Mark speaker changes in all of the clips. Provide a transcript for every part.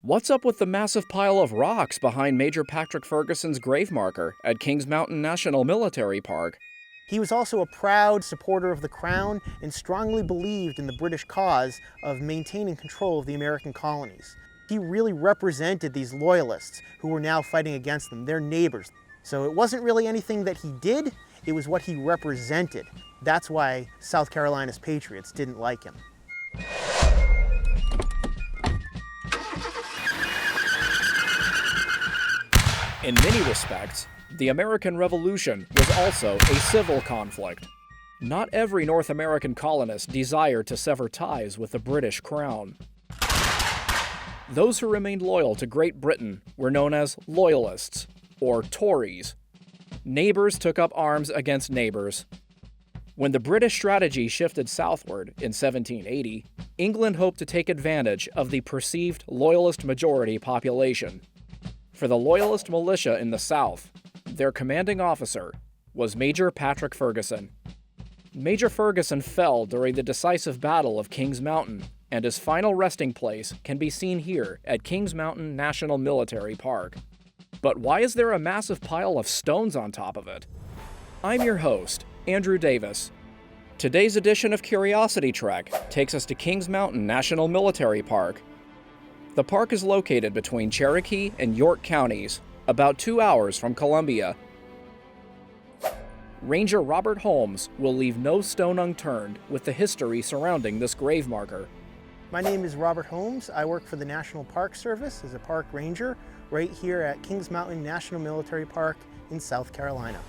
Speaker 1: What's up with the massive pile of rocks behind Major Patrick Ferguson's grave marker at Kings Mountain National Military Park?
Speaker 2: He was also a proud supporter of the Crown and strongly believed in the British cause of maintaining control of the American colonies. He really represented these Loyalists who were now fighting against them, their neighbors. So it wasn't really anything that he did, it was what he represented. That's why South Carolina's patriots didn't like him.
Speaker 1: In many respects, the American Revolution was also a civil conflict. Not every North American colonist desired to sever ties with the British Crown. Those who remained loyal to Great Britain were known as Loyalists, or Tories. Neighbors took up arms against neighbors. When the British strategy shifted southward in 1780, England hoped to take advantage of the perceived Loyalist majority population. For the Loyalist militia in the South, their commanding officer was Major Patrick Ferguson. Major Ferguson fell during the decisive Battle of Kings Mountain, and his final resting place can be seen here at Kings Mountain National Military Park. But why is there a massive pile of stones on top of it? I'm your host, Andrew Davis. Today's edition of Curiosity Trek takes us to Kings Mountain National Military Park. The park is located between Cherokee and York counties, about 2 hours from Columbia. Ranger Robert Holmes will leave no stone unturned with the history surrounding this grave marker.
Speaker 2: My name is Robert Holmes. I work for the National Park Service as a park ranger right here at Kings Mountain National Military Park in South Carolina.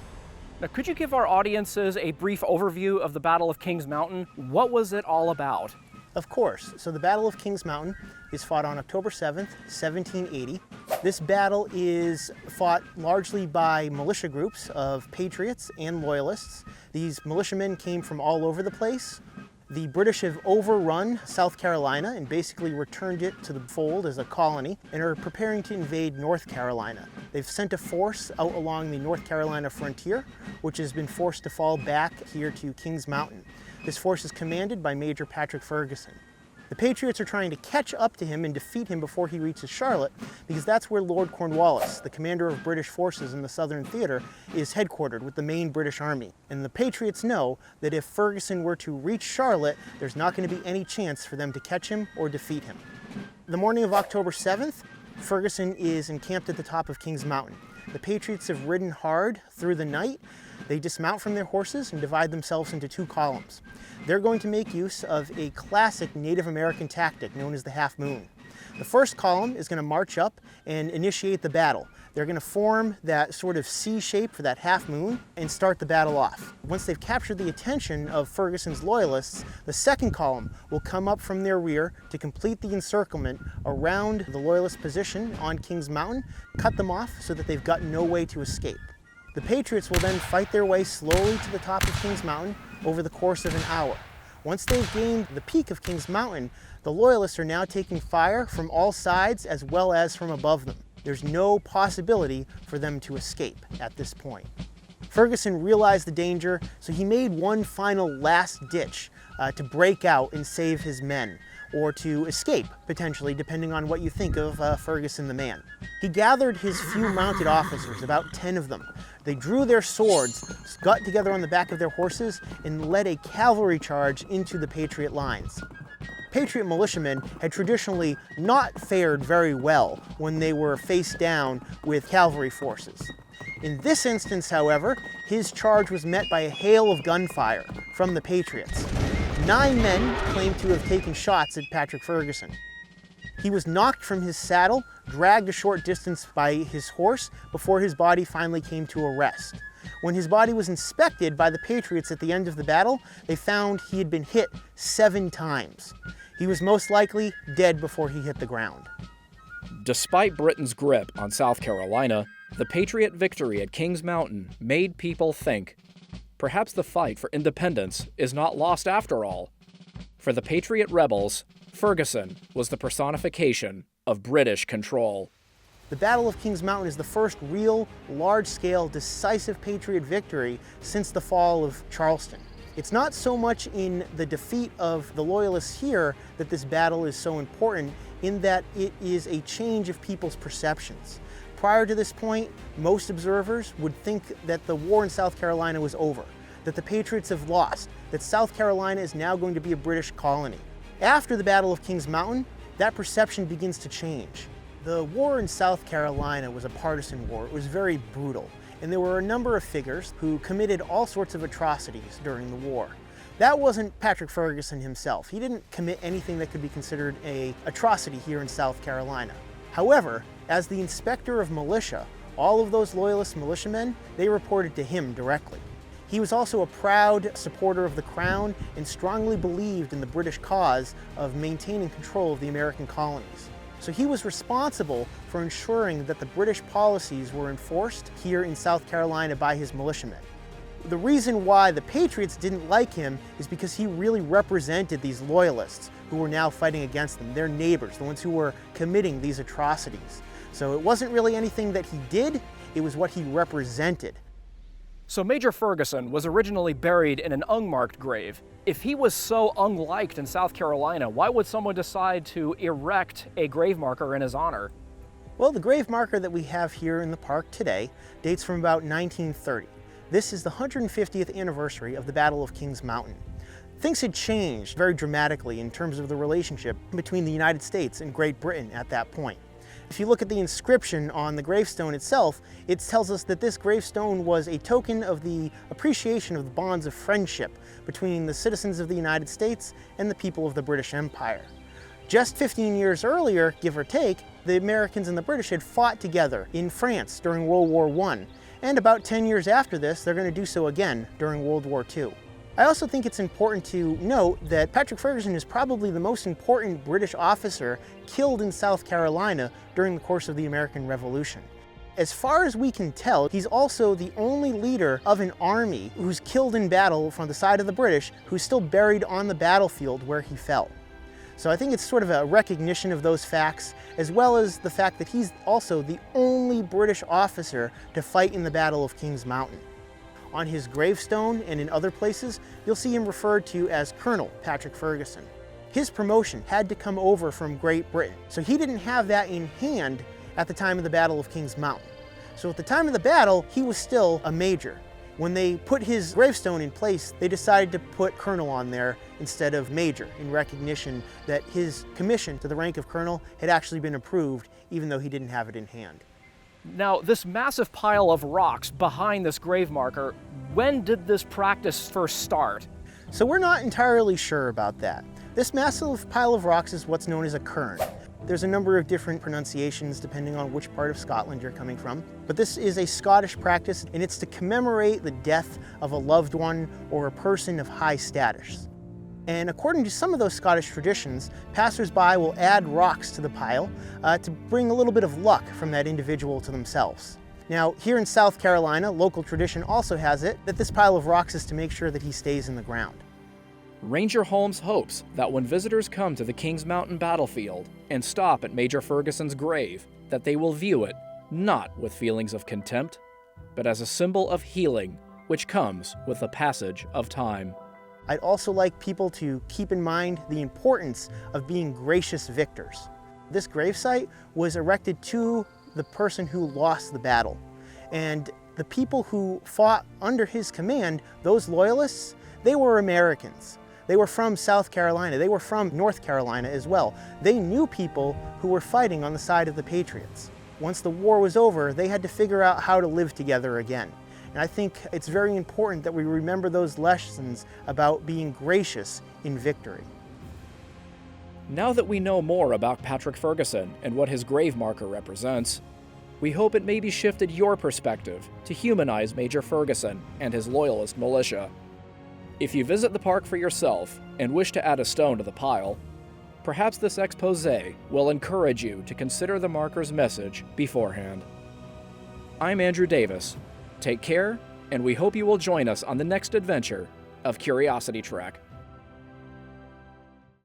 Speaker 1: Now, could you give our audiences a brief overview of the Battle of Kings Mountain? What was it all about?
Speaker 2: Of course. So the Battle of Kings Mountain is fought on October 7th, 1780. This battle is fought largely by militia groups of patriots and loyalists. These militiamen came from all over the place. The British have overrun South Carolina and basically returned it to the fold as a colony and are preparing to invade North Carolina. They've sent a force out along the North Carolina frontier, which has been forced to fall back here to Kings Mountain. This force is commanded by Major Patrick Ferguson. The Patriots are trying to catch up to him and defeat him before he reaches Charlotte, because that's where Lord Cornwallis, the commander of British forces in the Southern Theater, is headquartered with the main British army. And the Patriots know that if Ferguson were to reach Charlotte, there's not going to be any chance for them to catch him or defeat him. The morning of October 7th, Ferguson is encamped at the top of Kings Mountain. The Patriots have ridden hard through the night. They dismount from their horses and divide themselves into two columns. They're going to make use of a classic Native American tactic known as the half moon. The first column is going to march up and initiate the battle. They're going to form that sort of C shape for that half moon and start the battle off. Once they've captured the attention of Ferguson's loyalists, the second column will come up from their rear to complete the encirclement around the loyalist position on Kings Mountain, cut them off so that they've got no way to escape. The Patriots will then fight their way slowly to the top of Kings Mountain over the course of an hour. Once they've gained the peak of Kings Mountain, the Loyalists are now taking fire from all sides as well as from above them. There's no possibility for them to escape at this point. Ferguson realized the danger, so he made one final last ditch to break out and save his men, or to escape, potentially, depending on what you think of Ferguson the man. He gathered his few mounted officers, about 10 of them. They drew their swords, got together on the back of their horses, and led a cavalry charge into the Patriot lines. Patriot militiamen had traditionally not fared very well when they were faced down with cavalry forces. In this instance, however, his charge was met by a hail of gunfire from the Patriots. 9 men claimed to have taken shots at Patrick Ferguson. He was knocked from his saddle, dragged a short distance by his horse before his body finally came to a rest. When his body was inspected by the Patriots at the end of the battle, they found he had been hit 7 times. He was most likely dead before he hit the ground.
Speaker 1: Despite Britain's grip on South Carolina, the Patriot victory at Kings Mountain made people think, perhaps the fight for independence is not lost after all. For the Patriot rebels, Ferguson was the personification of British control.
Speaker 2: The Battle of Kings Mountain is the first real, large-scale, decisive Patriot victory since the fall of Charleston. It's not so much in the defeat of the Loyalists here that this battle is so important in that it is a change of people's perceptions. Prior to this point, most observers would think that the war in South Carolina was over, that the Patriots have lost, that South Carolina is now going to be a British colony. After the Battle of Kings Mountain, that perception begins to change. The war in South Carolina was a partisan war. It was very brutal, and there were a number of figures who committed all sorts of atrocities during the war. That wasn't Patrick Ferguson himself. He didn't commit anything that could be considered an atrocity here in South Carolina. However, as the inspector of militia, all of those Loyalist militiamen, they reported to him directly. He was also a proud supporter of the Crown and strongly believed in the British cause of maintaining control of the American colonies. So he was responsible for ensuring that the British policies were enforced here in South Carolina by his militiamen. The reason why the Patriots didn't like him is because he really represented these Loyalists who were now fighting against them, their neighbors, the ones who were committing these atrocities. So it wasn't really anything that he did, it was what he represented.
Speaker 1: So Major Ferguson was originally buried in an unmarked grave. If he was so unliked in South Carolina, why would someone decide to erect a grave marker in his honor?
Speaker 2: Well, the grave marker that we have here in the park today dates from about 1930. This is the 150th anniversary of the Battle of Kings Mountain. Things had changed very dramatically in terms of the relationship between the United States and Great Britain at that point. If you look at the inscription on the gravestone itself, it tells us that this gravestone was a token of the appreciation of the bonds of friendship between the citizens of the United States and the people of the British Empire. Just 15 years earlier, give or take, the Americans and the British had fought together in France during World War I, and about 10 years after this, they're going to do so again during World War II. I also think it's important to note that Patrick Ferguson is probably the most important British officer killed in South Carolina during the course of the American Revolution. As far as we can tell, he's also the only leader of an army who's killed in battle from the side of the British, who's still buried on the battlefield where he fell. So I think it's sort of a recognition of those facts, as well as the fact that he's also the only British officer to fight in the Battle of Kings Mountain. On his gravestone and in other places, you'll see him referred to as Colonel Patrick Ferguson. His promotion had to come over from Great Britain, so he didn't have that in hand at the time of the Battle of Kings Mountain. So at the time of the battle, he was still a major. When they put his gravestone in place, they decided to put Colonel on there instead of Major, in recognition that his commission to the rank of Colonel had actually been approved, even though he didn't have it in hand.
Speaker 1: Now, this massive pile of rocks behind this grave marker, when did this practice first start?
Speaker 2: So we're not entirely sure about that. This massive pile of rocks is what's known as a cairn. There's a number of different pronunciations depending on which part of Scotland you're coming from. But this is a Scottish practice, and it's to commemorate the death of a loved one or a person of high status. And according to some of those Scottish traditions, passers-by will add rocks to the pile to bring a little bit of luck from that individual to themselves. Now, here in South Carolina, local tradition also has it that this pile of rocks is to make sure that he stays in the ground.
Speaker 1: Ranger Holmes hopes that when visitors come to the Kings Mountain battlefield and stop at Major Ferguson's grave, that they will view it not with feelings of contempt, but as a symbol of healing, which comes with the passage of time.
Speaker 2: I'd also like people to keep in mind the importance of being gracious victors. This gravesite was erected to the person who lost the battle. And the people who fought under his command, those Loyalists, they were Americans. They were from South Carolina. They were from North Carolina as well. They knew people who were fighting on the side of the Patriots. Once the war was over, they had to figure out how to live together again. And I think it's very important that we remember those lessons about being gracious in victory.
Speaker 1: Now that we know more about Patrick Ferguson and what his grave marker represents, we hope it maybe shifted your perspective to humanize Major Ferguson and his Loyalist militia. If you visit the park for yourself and wish to add a stone to the pile, perhaps this expose will encourage you to consider the marker's message beforehand. I'm Andrew Davis. Take care, and we hope you will join us on the next adventure of Curiosity Trek.